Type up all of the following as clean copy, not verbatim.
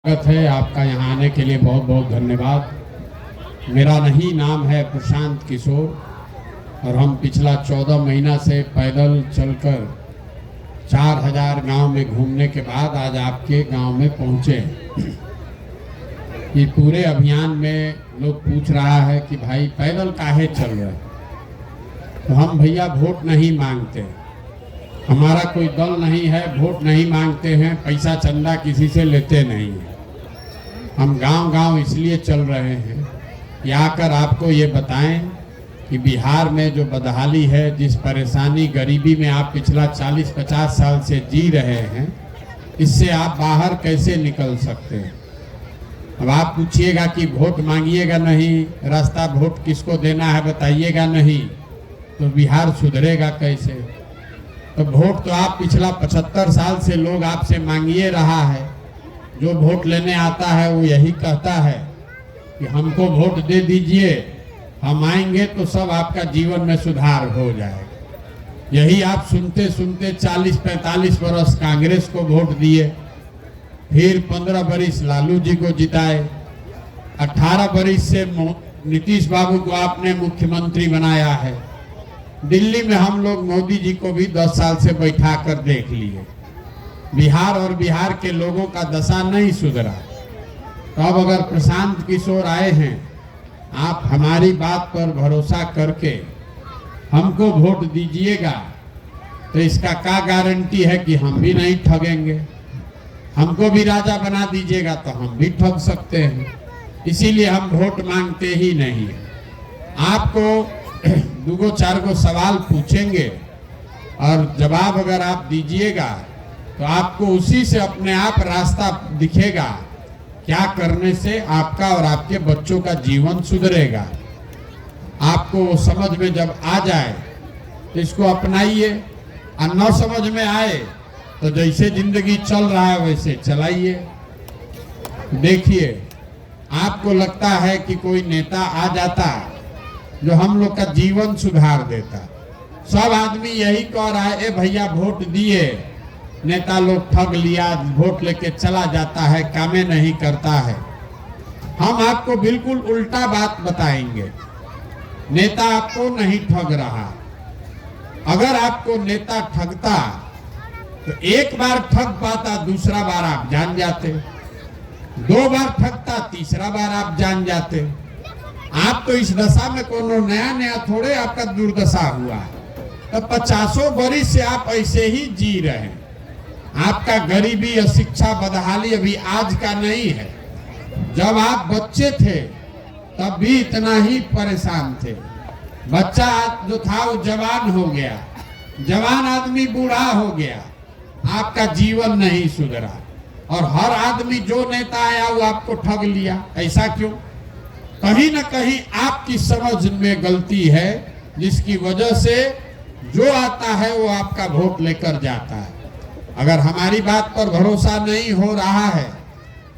स्वागत है आपका यहाँ आने के लिए बहुत बहुत धन्यवाद। मेरा नहीं नाम है प्रशांत किशोर और हम पिछला 14 महीना से पैदल चलकर 4000 गांव में घूमने के बाद आज आपके गांव में पहुँचे। ये पूरे अभियान में लोग पूछ रहा है कि भाई पैदल काहे चल रहे, तो हम भैया वोट नहीं मांगते, हमारा कोई दल नहीं है, वोट नहीं मांगते हैं, पैसा चंदा किसी से लेते नहीं हैं। हम गांव-गांव इसलिए चल रहे हैं कि आकर आपको ये बताएं कि बिहार में जो बदहाली है, जिस परेशानी गरीबी में आप पिछला 40-50 साल से जी रहे हैं, इससे आप बाहर कैसे निकल सकते हैं। अब आप पूछिएगा कि वोट मांगिएगा नहीं, रास्ता वोट किसको देना है बताइएगा नहीं, तो बिहार सुधरेगा कैसे। तो वोट तो आप पिछला 75 साल से लोग आपसे मांगिए रहा है। जो वोट लेने आता है वो यही कहता है कि हमको वोट दे दीजिए, हम आएंगे तो सब आपका जीवन में सुधार हो जाएगा। यही आप सुनते सुनते 40-45 वर्ष कांग्रेस को वोट दिए, फिर 15 वर्ष लालू जी को जिताए, 18 वर्ष से नीतीश बाबू को आपने मुख्यमंत्री बनाया है। दिल्ली में हम लोग मोदी जी को भी 10 साल से बैठा कर देख लिए। बिहार और बिहार के लोगों का दशा नहीं सुधरा। तो अब अगर प्रशांत किशोर आए हैं, आप हमारी बात पर भरोसा करके हमको वोट दीजिएगा, तो इसका क्या गारंटी है कि हम भी नहीं ठगेंगे। हमको भी राजा बना दीजिएगा तो हम भी ठग सकते हैं, इसीलिए हम वोट मांगते ही नहीं। आपको 2-4 गो सवाल पूछेंगे और जवाब अगर आप दीजिएगा तो आपको उसी से अपने आप रास्ता दिखेगा, क्या करने से आपका और आपके बच्चों का जीवन सुधरेगा। आपको समझ में जब आ जाए तो इसको अपनाइए, और न समझ में आए तो जैसे जिंदगी चल रहा है वैसे चलाइए। देखिए, आपको लगता है कि कोई नेता आ जाता जो हम लोग का जीवन सुधार देता। सब आदमी यही कह रहा है, ए भैया वोट दिए, नेता लोग ठग लिया, वोट लेके चला जाता है, कामें नहीं करता है। हम आपको बिल्कुल उल्टा बात बताएंगे, नेता आपको नहीं ठग रहा। अगर आपको नेता ठगता तो एक बार ठग पाता, दूसरा बार आप जान जाते, 2 बार ठगता, तीसरा बार आप जान जाते। आप तो इस दशा में कोनो नया थोड़े आपका दुर्दशा हुआ, तो 50 वर्ष से आप ऐसे ही जी रहे हैं। आपका गरीबी, अशिक्षा, बदहाली अभी आज का नहीं है। जब आप बच्चे थे तब भी इतना ही परेशान थे। बच्चा जो था वो जवान हो गया, जवान आदमी बूढ़ा हो गया, आपका जीवन नहीं सुधरा। और हर आदमी जो नेता आया वो आपको ठग लिया। ऐसा क्यों? कहीं ना कहीं आपकी समझ में गलती है, जिसकी वजह से जो आता है वो आपका वोट लेकर जाता है। अगर हमारी बात पर भरोसा नहीं हो रहा है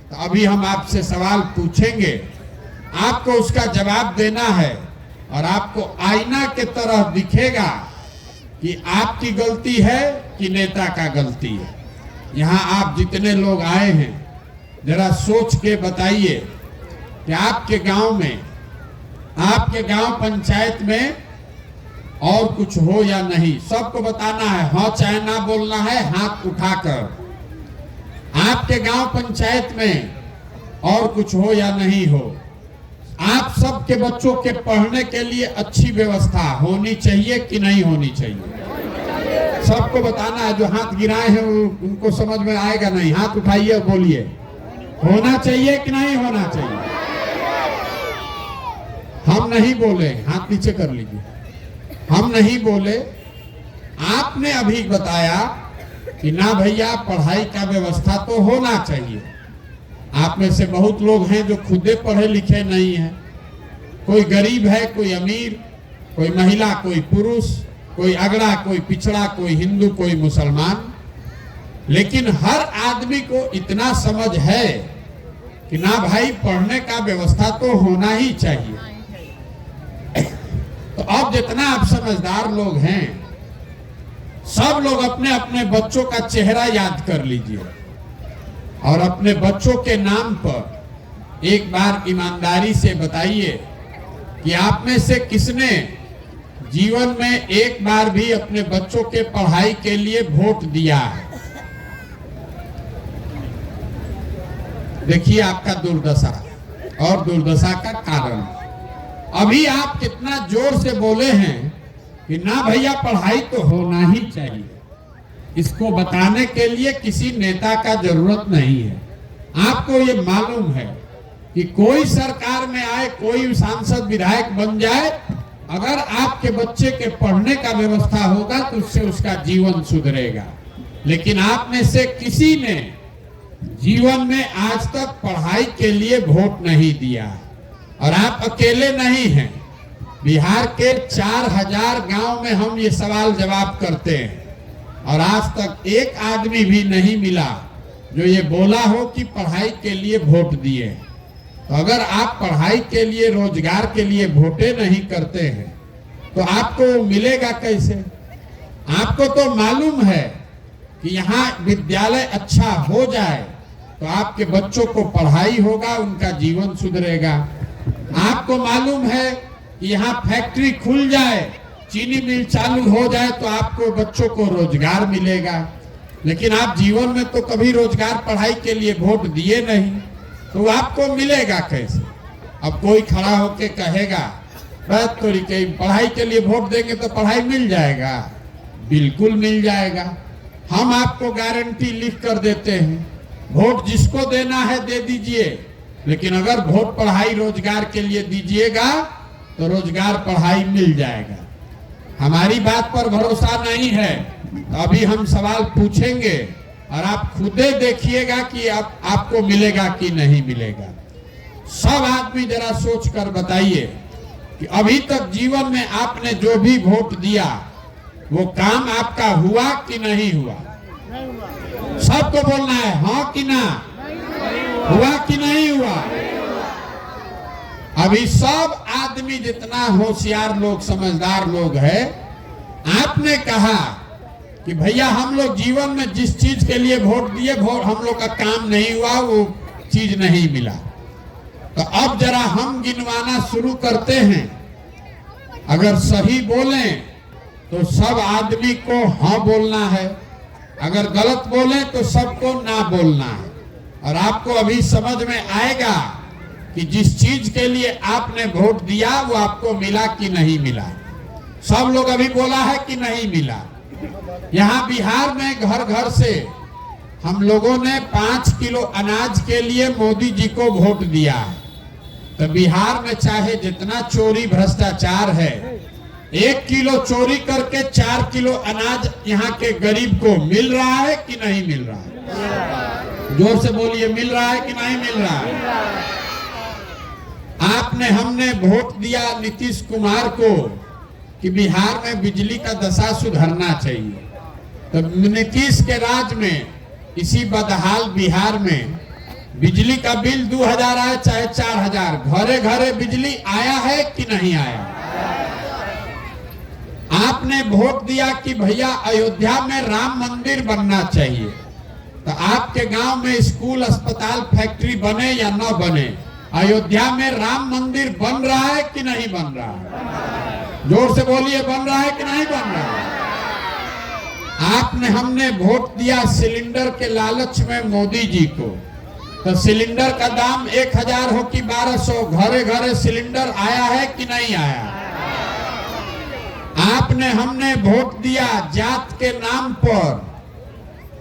तो अभी हम आपसे सवाल पूछेंगे, आपको उसका जवाब देना है, और आपको आईना के तरह दिखेगा कि आपकी गलती है कि नेता का गलती है। यहाँ आप जितने लोग आए हैं, जरा सोच के बताइए कि आपके गांव में, आपके गांव पंचायत में और कुछ हो या नहीं। सबको बताना है, हाँ चाहे ना बोलना है, हाथ उठाकर। आपके गांव पंचायत में और कुछ हो या नहीं हो। आप सबके बच्चों के पढ़ने के लिए अच्छी व्यवस्था होनी चाहिए कि नहीं होनी चाहिए, सबको बताना है। जो हाथ गिराए हैं उनको समझ में आएगा नहीं, हाथ उठाइए और बोलिए, होना चाहिए कि नहीं होना चाहिए। हम नहीं बोले, हाथ नीचे कर लीजिए। हम नहीं बोले, आपने अभी बताया कि ना भैया पढ़ाई का व्यवस्था तो होना चाहिए। आप में से बहुत लोग हैं जो खुदे पढ़े लिखे नहीं हैं, कोई गरीब है, कोई अमीर, कोई महिला, कोई पुरुष, कोई अगड़ा, कोई पिछड़ा, कोई हिंदू, कोई मुसलमान। लेकिन हर आदमी को इतना समझ है कि ना भाई पढ़ने का व्यवस्था तो होना ही चाहिए। तो अब जितना आप समझदार लोग हैं, सब लोग अपने अपने बच्चों का चेहरा याद कर लीजिए। और अपने बच्चों के नाम पर एक बार ईमानदारी से बताइए कि आप में से किसने जीवन में एक बार भी अपने बच्चों के पढ़ाई के लिए वोट दिया है? देखिए आपका दुर्दशा और दुर्दशा का कारण। अभी आप कितना जोर से बोले हैं कि ना भैया पढ़ाई तो होना ही चाहिए। इसको बताने के लिए किसी नेता का जरूरत नहीं है। आपको ये मालूम है कि कोई सरकार में आए, कोई सांसद विधायक बन जाए, अगर आपके बच्चे के पढ़ने का व्यवस्था होगा तो उससे उसका जीवन सुधरेगा। लेकिन आप में से किसी ने जीवन में आज तक पढ़ाई के लिए वोट नहीं दिया। और आप अकेले नहीं हैं। बिहार के 4000 गांव में हम ये सवाल जवाब करते हैं और आज तक एक आदमी भी नहीं मिला जो ये बोला हो कि पढ़ाई के लिए वोट दिए। तो अगर आप पढ़ाई के लिए, रोजगार के लिए वोटे नहीं करते हैं तो आपको मिलेगा कैसे? आपको तो मालूम है कि यहाँ विद्यालय अच्छा हो जाए तो आपके बच्चों को पढ़ाई होगा, उनका जीवन सुधरेगा। आपको मालूम है कि यहाँ फैक्ट्री खुल जाए, चीनी मिल चालू हो जाए तो आपको बच्चों को रोजगार मिलेगा। लेकिन आप जीवन में तो कभी रोजगार, पढ़ाई के लिए वोट दिए नहीं, तो आपको मिलेगा कैसे? अब कोई खड़ा होके कहेगा बात तो पढ़ाई के लिए वोट देंगे तो पढ़ाई मिल जाएगा। बिल्कुल मिल जाएगा। हम आपको गारंटी लिख कर देते हैं, वोट जिसको देना है दे दीजिए, लेकिन अगर वोट पढ़ाई रोजगार के लिए दीजिएगा तो रोजगार, पढ़ाई मिल जाएगा। हमारी बात पर भरोसा नहीं है तो अभी हम सवाल पूछेंगे और आप खुदे देखिएगा कि आपको मिलेगा कि नहीं मिलेगा। सब आदमी जरा सोच कर बताइए कि अभी तक जीवन में आपने जो भी वोट दिया वो काम आपका हुआ कि नहीं हुआ? सबको बोलना है हाँ कि ना, हुआ कि नहीं हुआ? अभी सब आदमी जितना होशियार लोग, समझदार लोग हैं, आपने कहा कि भैया हम लोग जीवन में जिस चीज के लिए वोट दिए, वोट हम लोग का काम नहीं हुआ, वो चीज नहीं मिला। तो अब जरा हम गिनवाना शुरू करते हैं। अगर सही बोलें तो सब आदमी को हाँ बोलना है, अगर गलत बोले तो सबको ना बोलना है। और आपको अभी समझ में आएगा कि जिस चीज के लिए आपने वोट दिया वो आपको मिला कि नहीं मिला। सब लोग अभी बोला है कि नहीं मिला। यहाँ बिहार में घर घर से हम लोगों ने 5 किलो अनाज के लिए मोदी जी को वोट दिया है। तो बिहार में चाहे जितना चोरी भ्रष्टाचार है, 1 किलो चोरी करके 4 किलो अनाज यहाँ के गरीब को मिल रहा है कि नहीं मिल रहा है? जोर से बोलिए, मिल रहा है कि नहीं मिल रहा है? आपने, हमने वोट दिया नीतीश कुमार को कि बिहार में बिजली का दशा सुधरना चाहिए। तो नीतीश के राज में इसी बदहाल बिहार में बिजली का बिल 2000 आए चाहे 4000, घरे घरे बिजली आया है कि नहीं आया? आपने वोट दिया कि भैया अयोध्या में राम मंदिर बनना चाहिए। तो आपके गांव में स्कूल, अस्पताल, फैक्ट्री बने या न बने, अयोध्या में राम मंदिर बन रहा है कि नहीं बन रहा है? जोर से बोलिए, बन रहा है कि नहीं बन रहा है? आपने, हमने वोट दिया सिलेंडर के लालच में मोदी जी को। तो सिलेंडर का दाम 1000 हो कि 1200, घरे घरे सिलेंडर आया है कि नहीं आया? आपने, हमने वोट दिया जात के नाम पर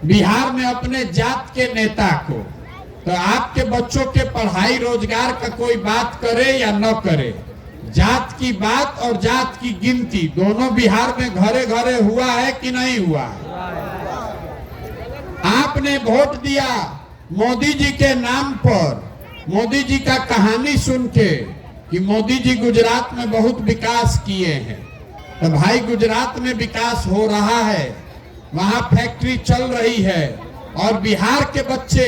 बिहार में अपने जात के नेता को। तो आपके बच्चों के पढ़ाई, रोजगार का कोई बात करे या न करे, जात की बात और जात की गिनती दोनों बिहार में घरे घरे हुआ है कि नहीं हुआ? आपने वोट दिया मोदी जी के नाम पर, मोदी जी का कहानी सुन के कि मोदी जी गुजरात में बहुत विकास किए हैं। तो भाई गुजरात में विकास हो रहा है, वहां फैक्ट्री चल रही है और बिहार के बच्चे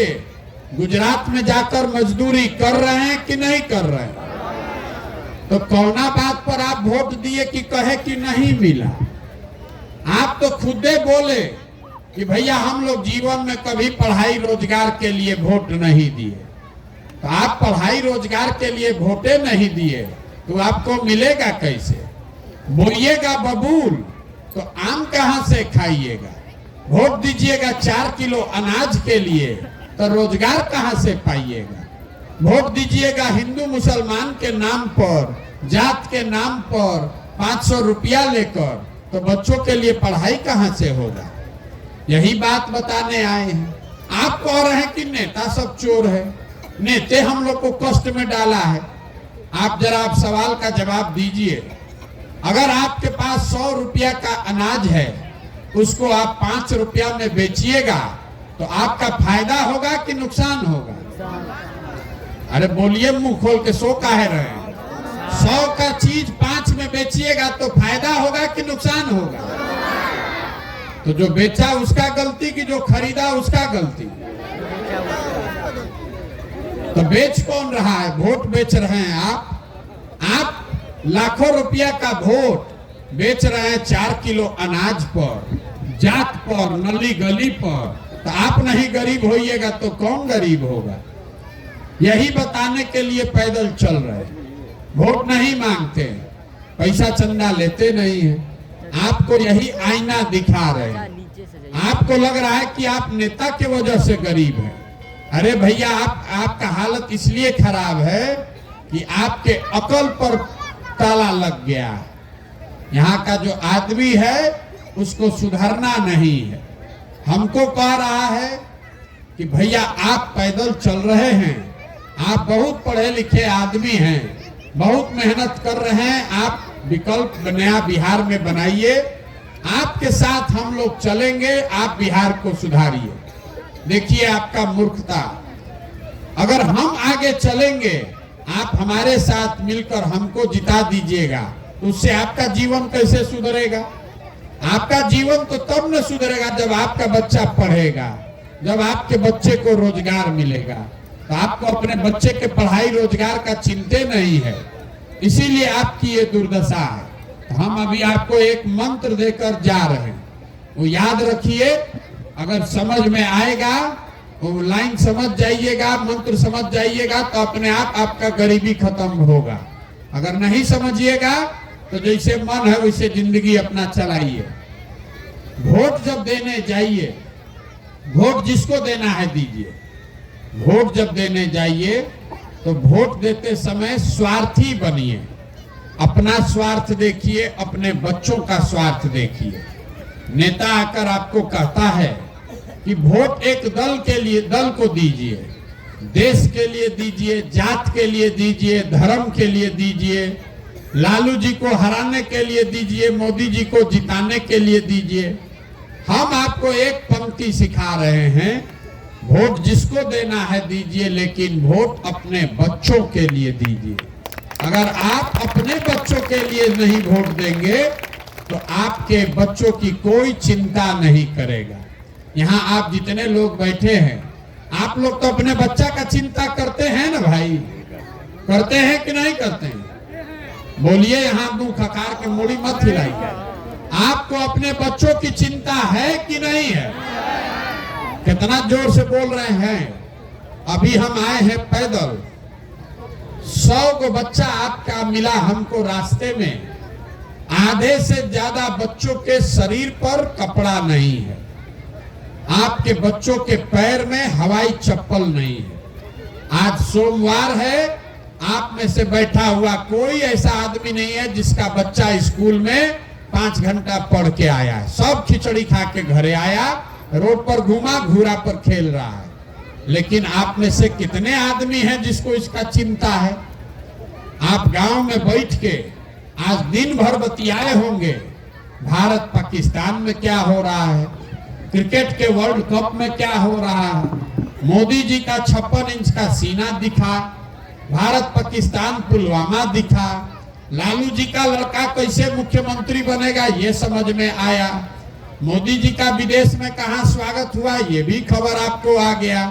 गुजरात में जाकर मजदूरी कर रहे हैं कि नहीं कर रहे हैं? तो कौना बात पर आप वोट दिए कि कहे कि नहीं मिला? आप तो खुदे बोले कि भैया हम लोग जीवन में कभी पढ़ाई रोजगार के लिए वोट नहीं दिए। तो आप पढ़ाई रोजगार के लिए वोटे नहीं दिए तो आपको मिलेगा कैसे? बोइएगा बबूल तो आम कहां से खाइएगा? वोट दीजिएगा 4 किलो अनाज के लिए तो रोजगार कहां से पाइएगा? वोट दीजिएगा हिंदू मुसलमान के नाम पर, जात के नाम पर 500 रुपया लेकर तो बच्चों के लिए पढ़ाई कहां से होगा? यही बात बताने आए हैं। आप कह रहे हैं कि नेता सब चोर है, नेते हम लोग को कष्ट में डाला है। आप जरा आप सवाल का जवाब दीजिए। अगर आपके पास 100 रुपया का अनाज है, उसको आप 5 रुपया में बेचिएगा तो आपका फायदा होगा कि नुकसान होगा? अरे बोलिए मुंह खोल के, सो काहे रहे हैं? 100 का चीज 5 में बेचिएगा तो फायदा होगा कि नुकसान होगा? तो जो बेचा उसका गलती कि जो खरीदा उसका गलती? तो बेच कौन रहा है? वोट बेच रहे हैं आप लाखों रुपया का वोट बेच रहे हैं 4 किलो अनाज पर, जात पर, नली गली पर। तो आप नहीं गरीब होइएगा तो कौन गरीब होगा? यही बताने के लिए पैदल चल रहे हैं। वोट नहीं मांगते, पैसा चंदा लेते नहीं है, आपको यही आईना दिखा रहे हैं। आपको लग रहा है कि आप नेता की वजह से गरीब हैं। अरे भैया आपका हालत इसलिए खराब है कि आपके अकल पर ताला लग गया है। यहाँ का जो आदमी है उसको सुधरना नहीं है। हमको कह रहा है कि भैया आप पैदल चल रहे हैं, आप बहुत पढ़े लिखे आदमी हैं, बहुत मेहनत कर रहे हैं, आप विकल्प नया बिहार में बनाइए, आपके साथ हम लोग चलेंगे, आप बिहार को सुधारिए। देखिए आपका मूर्खता। अगर हम आगे चलेंगे, आप हमारे साथ मिलकर हमको जिता दीजिएगा, उससे आपका जीवन कैसे सुधरेगा? आपका जीवन तो तब न सुधरेगा जब आपका बच्चा पढ़ेगा, जब आपके बच्चे को रोजगार मिलेगा। तो आपको अपने बच्चे के पढ़ाई रोजगार का चिंता नहीं है, इसीलिए आपकी ये दुर्दशा है। तो हम अभी आपको एक मंत्र देकर जा रहे हैं, वो याद रखिए। अगर समझ में आएगा, वो लाइन समझ जाइएगा, मंत्र समझ जाइएगा तो अपने आप आपका गरीबी खत्म होगा। अगर नहीं समझिएगा तो जैसे मन है वैसे जिंदगी अपना चलाइए। वोट जब देने जाइए, वोट जिसको देना है दीजिए। वोट जब देने जाइए तो वोट देते समय स्वार्थी बनिए। अपना स्वार्थ देखिए, अपने बच्चों का स्वार्थ देखिए। नेता आकर आपको कहता है कि वोट एक दल के लिए, दल को दीजिए, देश के लिए दीजिए, जात के लिए दीजिए, धर्म के लिए दीजिए, लालू जी को हराने के लिए दीजिए, मोदी जी को जिताने के लिए दीजिए। हम आपको एक पंक्ति सिखा रहे हैं, वोट जिसको देना है दीजिए, लेकिन वोट अपने बच्चों के लिए दीजिए। अगर आप अपने बच्चों के लिए नहीं वोट देंगे तो आपके बच्चों की कोई चिंता नहीं करेगा। यहाँ आप जितने लोग बैठे हैं, आप लोग तो अपने बच्चा का चिंता करते हैं ना भाई? करते हैं कि नहीं करते हैं? बोलिए, यहाँ मुंह खकार के मुड़ी मत हिलाइए। आपको अपने बच्चों की चिंता है कि नहीं है? कितना जोर से बोल रहे हैं। अभी हम आए हैं पैदल, 100 को बच्चा आपका मिला हमको रास्ते में। आधे से ज्यादा बच्चों के शरीर पर कपड़ा नहीं है, आपके बच्चों के पैर में हवाई चप्पल नहीं है। आज सोमवार है, आप में से बैठा हुआ कोई ऐसा आदमी नहीं है जिसका बच्चा स्कूल में 5 घंटा पढ़ के आया है। सब खिचड़ी खा के घरे आया, रोड पर घूमा, घूरा पर खेल रहा है। लेकिन आप में से कितने आदमी हैं जिसको इसका चिंता है? आप गांव में बैठ के आज दिन भर बतियाए होंगे, भारत पाकिस्तान में क्या हो रहा है, क्रिकेट के वर्ल्ड कप में क्या हो रहा है, मोदी जी का 56 इंच का सीना दिखा, भारत पाकिस्तान पुलवामा दिखा, लालू जी का लड़का कैसे मुख्यमंत्री बनेगा ये समझ में आया, मोदी जी का विदेश में कहां स्वागत हुआ ये भी खबर आपको आ गया।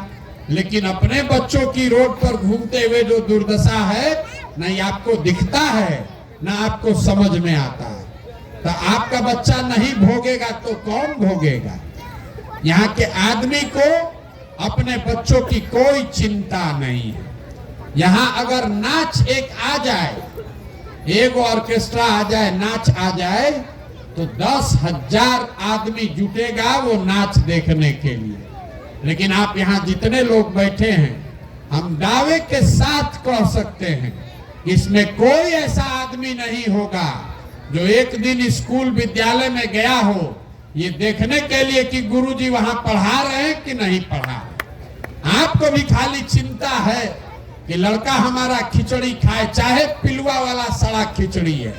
लेकिन अपने बच्चों की रोड पर घूमते हुए जो दुर्दशा है, नहीं आपको दिखता है ना आपको समझ में आता है। तो आपका बच्चा नहीं भोगेगा तो कौन भोगेगा? यहाँ के आदमी को अपने बच्चों की कोई चिंता नहीं है। यहाँ अगर नाच एक आ जाए, एक ऑर्केस्ट्रा आ जाए, नाच आ जाए, तो 10,000 आदमी जुटेगा वो नाच देखने के लिए। लेकिन आप यहाँ जितने लोग बैठे हैं, हम दावे के साथ कह सकते हैं इसमें कोई ऐसा आदमी नहीं होगा जो एक दिन स्कूल विद्यालय में गया हो ये देखने के लिए कि गुरुजी वहां पढ़ा रहे हैं कि नहीं पढ़ा। आपको भी खाली चिंता है कि लड़का हमारा खिचड़ी खाए, चाहे पिलुआ वाला सड़ा खिचड़ी है,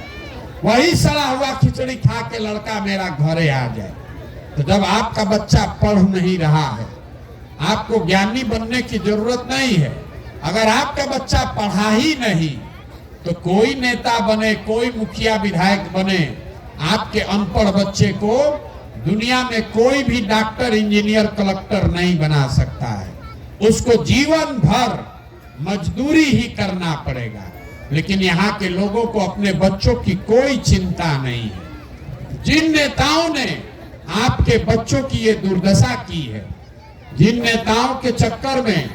वही सड़ा हुआ खिचड़ी खा के लड़का मेरा घरे आ जाए। तो जब आपका बच्चा पढ़ नहीं रहा है, आपको ज्ञानी बनने की जरूरत नहीं है। अगर आपका बच्चा पढ़ा ही नहीं तो कोई नेता बने, कोई मुखिया विधायक बने, आपके अनपढ़ बच्चे को दुनिया में कोई भी डॉक्टर, इंजीनियर, कलेक्टर नहीं बना सकता है। उसको जीवन भर मजदूरी ही करना पड़ेगा। लेकिन यहाँ के लोगों को अपने बच्चों की कोई चिंता नहीं है। जिन नेताओं ने आपके बच्चों की ये दुर्दशा की है, जिन नेताओं के चक्कर में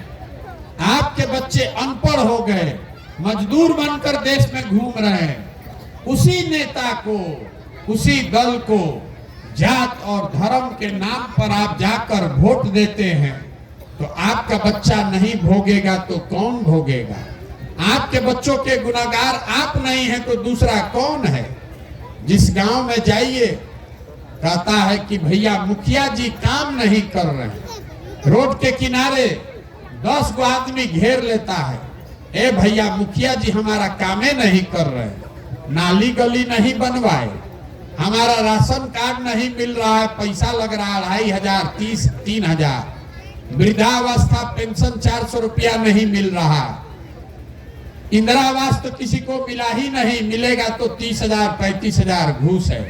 आपके बच्चे अनपढ़ हो गए, मजदूर बनकर देश में घूम रहे हैं, उसी नेता को, उसी दल को जात और धर्म के नाम पर आप जाकर वोट देते हैं, तो आपका बच्चा नहीं भोगेगा तो कौन भोगेगा? आपके बच्चों के गुनाहगार आप नहीं है तो दूसरा कौन है? जिस गांव में जाइए कहता है कि भैया मुखिया जी काम नहीं कर रहे हैं, रोड के किनारे 10 गो आदमी घेर लेता है, ए भैया मुखिया जी हमारा कामे नहीं कर रहे, नाली गली नहीं बनवाए, हमारा राशन कार्ड नहीं मिल रहा है, पैसा लग रहा है 2,500, 3,000, वृद्धावस्था पेंशन 400 रुपया नहीं मिल रहा, इंदिरा आवास तो किसी को मिला ही नहीं, मिलेगा तो 30,000 35,000 घूस है।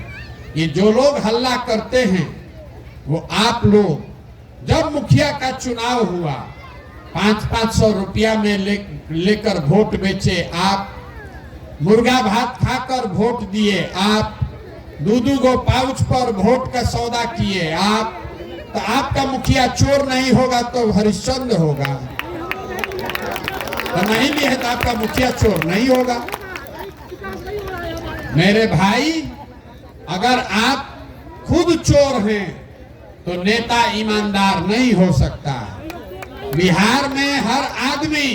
ये जो लोग हल्ला करते हैं वो आप लोग। जब मुखिया का चुनाव हुआ 500 रुपया में लेकर वोट बेचे, आप मुर्गा भात खाकर वोट दिए, आप 2-2 गो पाउच पर वोट का सौदा किए आप, तो आपका मुखिया चोर नहीं होगा तो हरिश्चंद्र होगा, तो नहीं भी है तो आपका मुखिया चोर नहीं होगा। मेरे भाई, अगर आप खुद चोर हैं तो नेता ईमानदार नहीं हो सकता। बिहार में हर आदमी,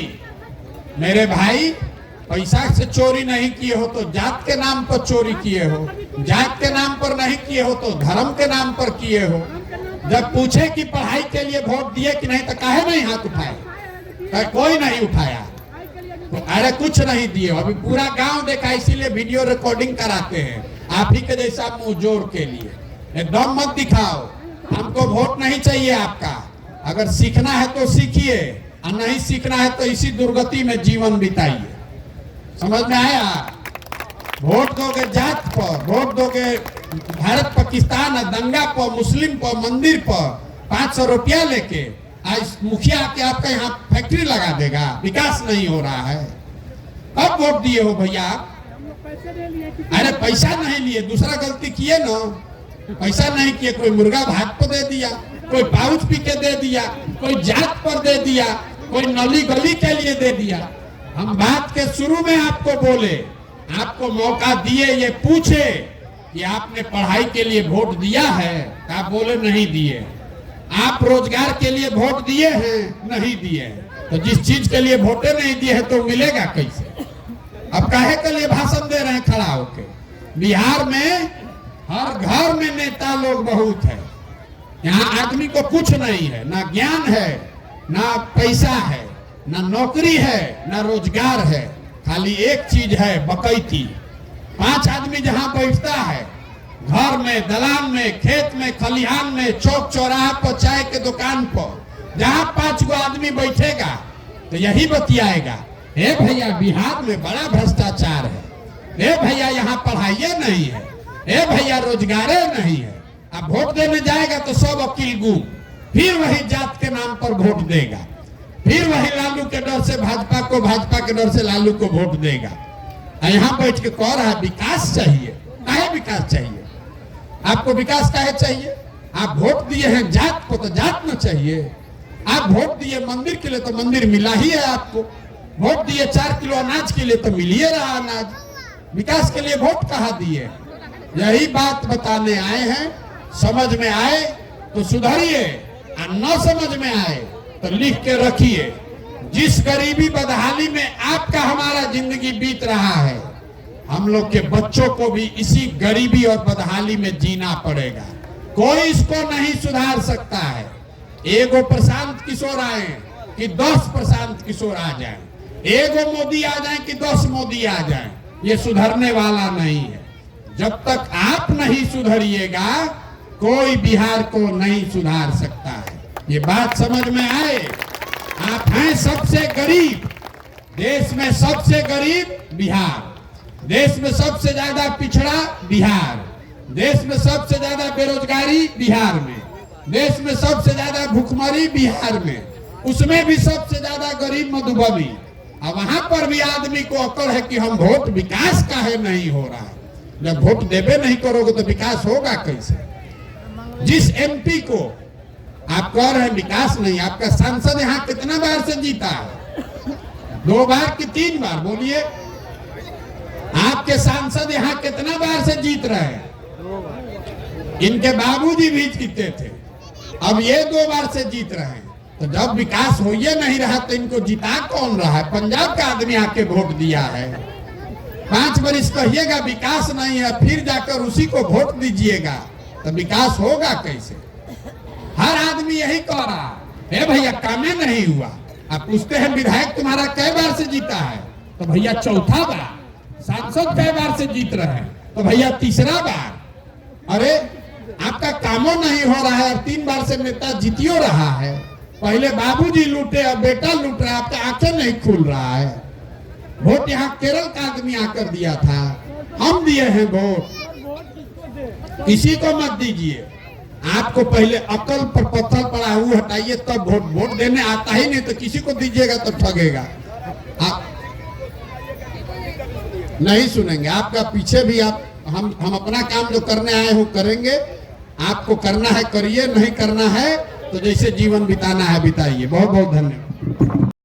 मेरे भाई, पैसा से चोरी नहीं किए हो तो जात के नाम पर चोरी किए हो, जात के नाम पर नहीं किए हो तो धर्म के नाम पर किए हो। जब पूछे कि पढ़ाई के लिए वोट दिए कि नहीं तो काहे नहीं हाथ उठाए? कोई नहीं उठाया, तो अरे कुछ नहीं दिए। अभी पूरा गांव देखा, इसीलिए वीडियो रिकॉर्डिंग कराते हैं आप ही के जैसा मुंह जोर के लिए। एकदम मत दिखाओ, हमको वोट नहीं चाहिए आपका। अगर सीखना है तो सीखिए, और नहीं सीखना है तो इसी दुर्गति में जीवन बिताइए। समझ में आया? वोट दोगे जात पर, वोट दोगे भारत पाकिस्तान दंगा पर, मुस्लिम पर, मंदिर पर, 500 रुपया लेके आज मुखिया के आपका यहाँ फैक्ट्री लगा देगा। विकास नहीं हो रहा है। कब वोट दिए हो भैया? अरे पैसा नहीं लिए, दूसरा गलती किए ना, पैसा नहीं किए। कोई मुर्गा भात पर दे दिया, कोई पाउच पी के दे दिया, कोई जात पर दे दिया, कोई नली गली के लिए दे दिया। हम बात के शुरू में आपको बोले, आपको मौका दिए, ये पूछे कि आपने पढ़ाई के लिए वोट दिया है? आप बोले नहीं दिए। आप रोजगार के लिए वोट दिए हैं? नहीं दिए। तो जिस चीज के लिए वोटे नहीं दिए है तो मिलेगा कैसे? अब काहे के लिए भाषण दे रहे हैं खड़ा होके? बिहार में हर घर में नेता लोग बहुत है। यहाँ आदमी को कुछ नहीं है, ना ज्ञान है, ना पैसा है, ना नौकरी है, ना रोजगार है। खाली एक चीज है, बकैती। 5 आदमी जहाँ बैठता है, घर में, दलान में, खेत में, खलिहान में, चौक चौराहा पर, चाय के दुकान पर, जहाँ 5 गो आदमी बैठेगा तो यही बतियाएगा, हे भैया बिहार में बड़ा भ्रष्टाचार है, हे भैया यहाँ पढ़ाइए नहीं है, हे भैया रोजगारे नहीं है। अब वोट देने जाएगा तो सब वकील गुम, फिर वही जात के नाम पर वोट देगा, फिर वही लालू के डर से भाजपा को, भाजपा के डर से लालू को वोट देगा। यहाँ बैठ के कह रहा है विकास चाहिए। काहे विकास चाहिए? आपको विकास काहे चाहिए? आप वोट दिए हैं जात को तो जात न चाहिए। आप वोट दिए मंदिर के लिए तो मंदिर मिला ही है आपको। वोट दिए 4 किलो अनाज के लिए तो मिल ही रहा अनाज। विकास के लिए वोट कहाँ दिए? यही बात बताने आए हैं। समझ में आए तो सुधरिए, और न समझ में आए तो लिख के रखिए। जिस गरीबी बदहाली में आपका हमारा जिंदगी बीत रहा है, हम लोग के बच्चों को भी इसी गरीबी और बदहाली में जीना पड़ेगा। कोई इसको नहीं सुधार सकता है। एगो प्रशांत किशोर आए कि 10 प्रशांत किशोर आ जाए, एगो मोदी आ जाए कि 10 मोदी आ जाए, ये सुधरने वाला नहीं है। जब तक आप नहीं सुधरिएगा, कोई बिहार को नहीं सुधार सकता है। ये बात समझ में आए। आप हैं सबसे गरीब, देश में सबसे गरीब बिहार, देश में सबसे ज्यादा पिछड़ा बिहार, देश में सबसे ज्यादा बेरोजगारी बिहार में, देश में सबसे ज्यादा भूखमरी बिहार में, उसमें भी सबसे ज्यादा गरीब मधुबनी। अब वहां पर भी आदमी को अकड़ है कि हम वोट विकास का है नहीं हो रहा है। जब वोट देवे नहीं करोगे तो विकास होगा कैसे? जिस एमपी को आप कह रहे हैं विकास नहीं, आपका सांसद यहाँ कितना बार से जीता है? 2 बार कि 3 बार? बोलिए, आपके सांसद यहाँ कितना बार से जीत रहे हैं? इनके बाबूजी भी जीते थे, अब ये 2 बार से जीत रहे हैं। तो जब विकास हो ही नहीं रहा तो इनको जिता कौन रहा है? पंजाब का आदमी आके वोट दिया है। 5 बरिस कहिएगा विकास नहीं है, फिर जाकर उसी को वोट दीजिएगा, तो विकास होगा कैसे? हर आदमी यही कह रहा है, भैया कामे नहीं हुआ। आप पूछते हैं विधायक तुम्हारा कई बार से जीता है? तो भैया 4था बार। सांसद कई बार से जीत रहे हैं? तो भैया 3रा बार। अरे आपका कामों नहीं हो रहा है और 3 बार से नेता जीतियो रहा है। पहले बाबूजी लूटे, अब बेटा लूट रहा है, आपका आंखें नहीं खुल रहा है। वोट यहाँ केरल का आदमी आकर दिया था, हम दिए हैं वोट। किसी को मत दीजिए। आपको पहले अकल पर पत्थर पड़ा हुआ हटाइए, तब वोट देने आता ही नहीं तो किसी को दीजिएगा तो ठगेगा। आप नहीं सुनेंगे, आपका पीछे भी हम अपना काम जो करने आए हो करेंगे। आपको करना है करिए, नहीं करना है तो जैसे जीवन बिताना है बिताइए। बहुत बहुत धन्यवाद।